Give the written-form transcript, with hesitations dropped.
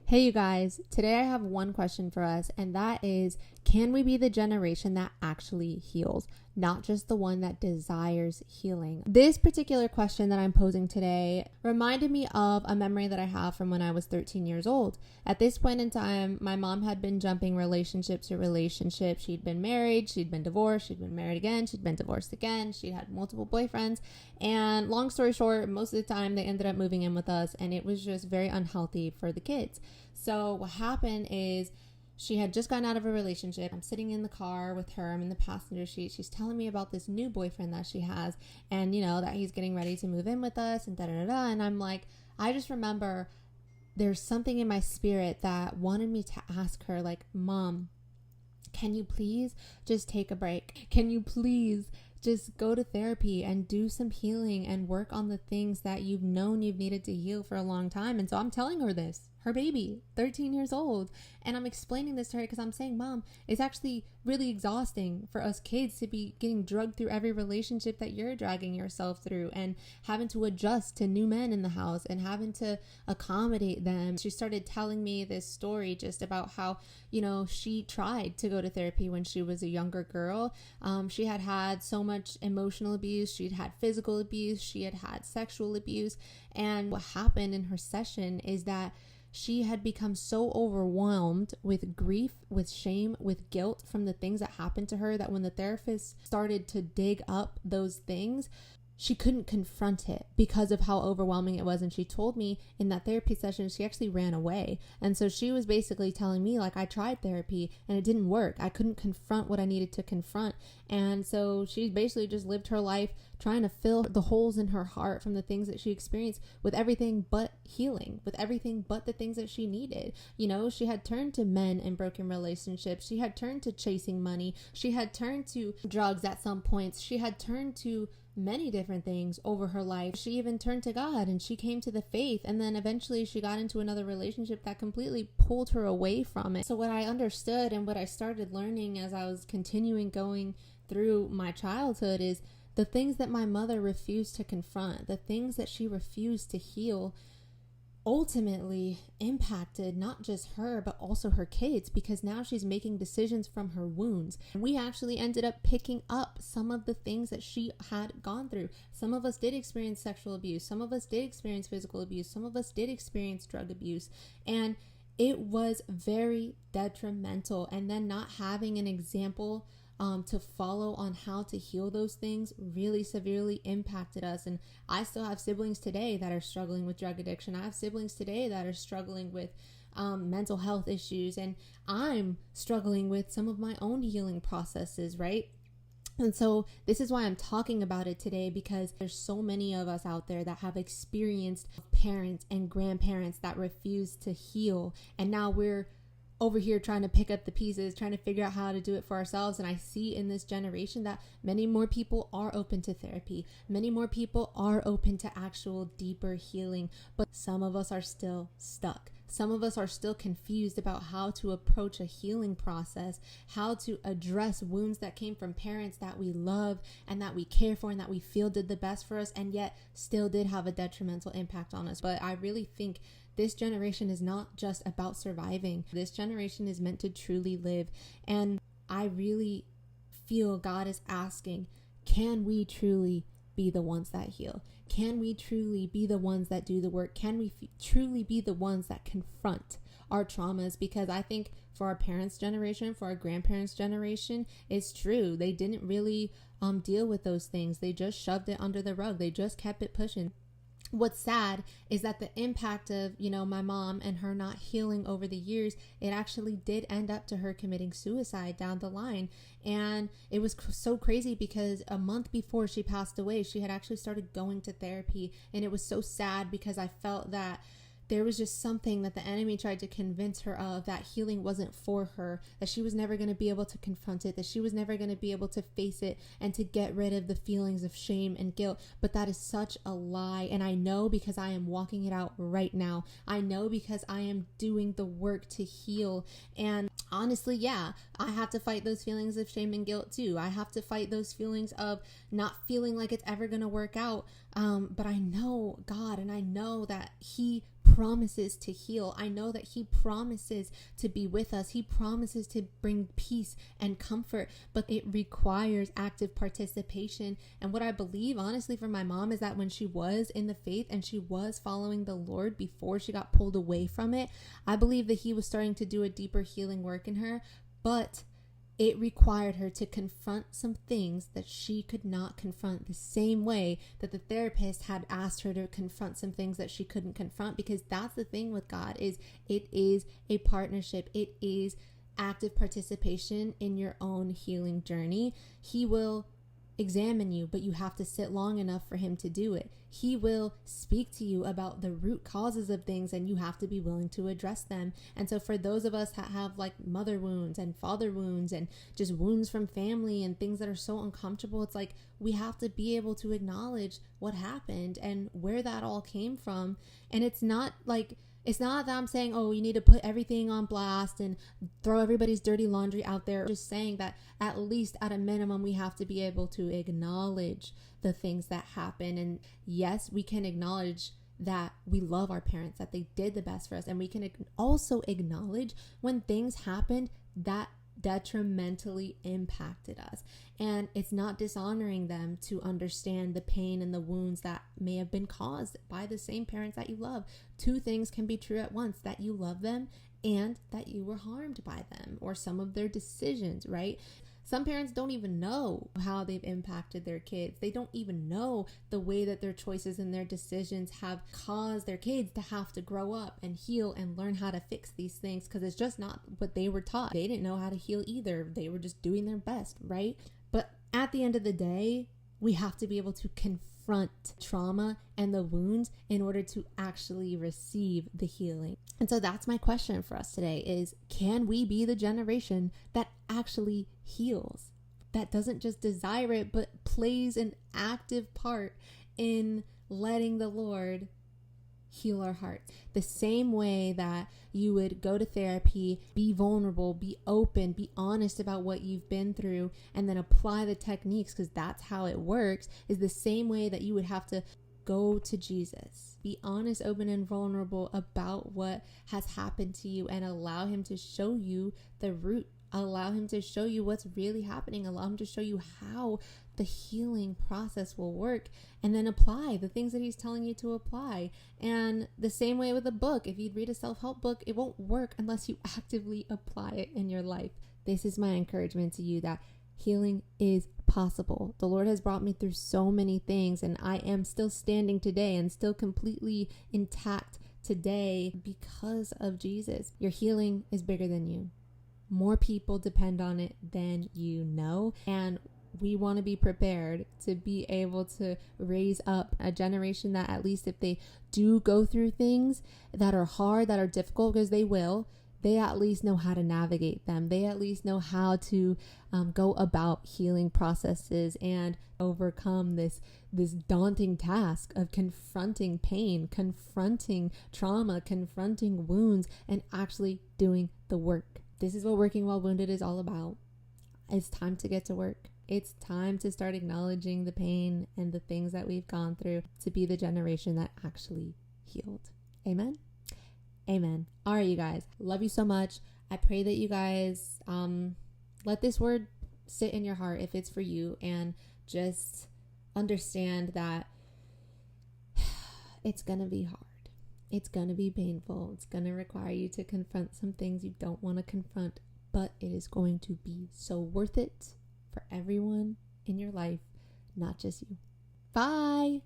Hey, you guys. Today I have one question for us, and that is, can we be the generation that actually heals, not just the one that desires healing? This particular question that I'm posing today reminded me of a memory that I have from when I was 13 years old. At this point in time, my mom had been jumping relationship to relationship. She'd been married, she'd been divorced, she'd been married again, she'd been divorced again, she'd had multiple boyfriends, and long story short, most of the time they ended up moving in with us, and it was just very unhealthy for the kids. So what happened is she had just gotten out of a relationship. I'm sitting in the car with her. I'm in the passenger seat. She's telling me about this new boyfriend that she has and, that he's getting ready to move in with us and da-da-da-da. And I'm like, I just remember there's something in my spirit that wanted me to ask her, like, Mom, can you please just take a break? Can you please just go to therapy and do some healing and work on the things that you've known you've needed to heal for a long time? And so I'm telling her this, her baby, 13 years old. And I'm explaining this to her because I'm saying, Mom, it's actually really exhausting for us kids to be getting drugged through every relationship that you're dragging yourself through and having to adjust to new men in the house and having to accommodate them. She started telling me this story just about how, she tried to go to therapy when she was a younger girl. She had had so much emotional abuse. She'd had physical abuse. She had had sexual abuse. And what happened in her session is that she had become so overwhelmed with grief, with shame, with guilt from the things that happened to her that when the therapist started to dig up those things, she couldn't confront it because of how overwhelming it was. And she told me in that therapy session, she actually ran away. And so she was basically telling me, like, I tried therapy and it didn't work. I couldn't confront what I needed to confront. And so she basically just lived her life trying to fill the holes in her heart from the things that she experienced with everything but healing, with everything but the things that she needed. She had turned to men in broken relationships. She had turned to chasing money. She had turned to drugs at some points. She had turned to many different things over her life. She even turned to God and she came to the faith, and then eventually she got into another relationship that completely pulled her away from it. So what I understood and what I started learning as I was continuing going through my childhood is the things that my mother refused to confront, the things that she refused to heal, ultimately impacted not just her but also her kids, because now she's making decisions from her wounds. And we actually ended up picking up some of the things that she had gone through. Some of us did experience sexual abuse, some of us did experience physical abuse, some of us did experience drug abuse, and it was very detrimental. And then not having an example to follow on how to heal those things really severely impacted us. And I still have siblings today that are struggling with drug addiction. I have siblings today that are struggling with mental health issues, and I'm struggling with some of my own healing processes, right? And so this is why I'm talking about it today, because there's so many of us out there that have experienced parents and grandparents that refuse to heal. And now we're over here trying to pick up the pieces, trying to figure out how to do it for ourselves. And I see in this generation that many more people are open to therapy. Many more people are open to actual deeper healing, but some of us are still stuck. Some of us are still confused about how to approach a healing process, how to address wounds that came from parents that we love and that we care for and that we feel did the best for us, and yet still did have a detrimental impact on us. But I really think this generation is not just about surviving. This generation is meant to truly live. And I really feel God is asking, can we truly be the ones that heal? Can we truly be the ones that do the work? Can we truly be the ones that confront our traumas? Because I think for our parents' generation, for our grandparents' generation, it's true. They didn't really deal with those things. They just shoved it under the rug. They just kept it pushing. What's sad is that the impact of, my mom and her not healing over the years, it actually did end up to her committing suicide down the line. And it was so crazy because a month before she passed away, she had actually started going to therapy. And it was so sad because I felt that there was just something that the enemy tried to convince her of, that healing wasn't for her, that she was never going to be able to confront it, that she was never going to be able to face it and to get rid of the feelings of shame and guilt. But that is such a lie. And I know because I am walking it out right now. I know because I am doing the work to heal. And honestly, yeah, I have to fight those feelings of shame and guilt too. I have to fight those feelings of not feeling like it's ever going to work out. But I know God, and I know that He promises to heal. I know that he promises to be with us. He promises to bring peace and comfort, but it requires active participation. And what I believe, honestly, for my mom is that when she was in the faith and she was following the Lord before she got pulled away from it, I believe that he was starting to do a deeper healing work in her, but it required her to confront some things that she could not confront, the same way that the therapist had asked her to confront some things that she couldn't confront, because that's the thing with God, is it is a partnership. It is active participation in your own healing journey. He will examine you, but you have to sit long enough for him to do it. He will speak to you about the root causes of things, and you have to be willing to address them. And so for those of us that have like mother wounds and father wounds and just wounds from family and things that are so uncomfortable, it's like we have to be able to acknowledge what happened and where that all came from. And it's not that I'm saying, oh, you need to put everything on blast and throw everybody's dirty laundry out there. Just saying that at least at a minimum, we have to be able to acknowledge the things that happen. And yes, we can acknowledge that we love our parents, that they did the best for us. And we can also acknowledge when things happened that detrimentally impacted us. And it's not dishonoring them to understand the pain and the wounds that may have been caused by the same parents that you love. Two things can be true at once: that you love them and that you were harmed by them or some of their decisions, right? Some parents don't even know how they've impacted their kids. They don't even know the way that their choices and their decisions have caused their kids to have to grow up and heal and learn how to fix these things, because it's just not what they were taught. They didn't know how to heal either. They were just doing their best, right? But at the end of the day, we have to be able to confront trauma and the wounds in order to actually receive the healing. And so that's my question for us today is, can we be the generation that actually heals, that doesn't just desire it, but plays an active part in letting the Lord heal our hearts? The same way that you would go to therapy, be vulnerable, be open, be honest about what you've been through, and then apply the techniques, because that's how it works, is the same way that you would have to go to Jesus. Be honest, open, and vulnerable about what has happened to you and allow him to show you the root. Allow him to show you what's really happening. Allow him to show you how the healing process will work, and then apply the things that he's telling you to apply. And the same way with a book, if you'd read a self-help book, it won't work unless you actively apply it in your life. This is my encouragement to you, that healing is possible. The Lord has brought me through so many things, and I am still standing today and still completely intact today because of Jesus. Your healing is bigger than you. More people depend on it than you know, and we want to be prepared to be able to raise up a generation that, at least if they do go through things that are hard, that are difficult, because they will, they at least know how to navigate them. They at least know how to go about healing processes and overcome this daunting task of confronting pain, confronting trauma, confronting wounds, and actually doing the work. This is what Working While Wounded is all about. It's time to get to work. It's time to start acknowledging the pain and the things that we've gone through to be the generation that actually healed. Amen? Amen. All right, you guys. Love you so much. I pray that you guys let this word sit in your heart if it's for you, and just understand that it's going to be hard. It's going to be painful. It's going to require you to confront some things you don't want to confront, but it is going to be so worth it for everyone in your life, not just you. Bye.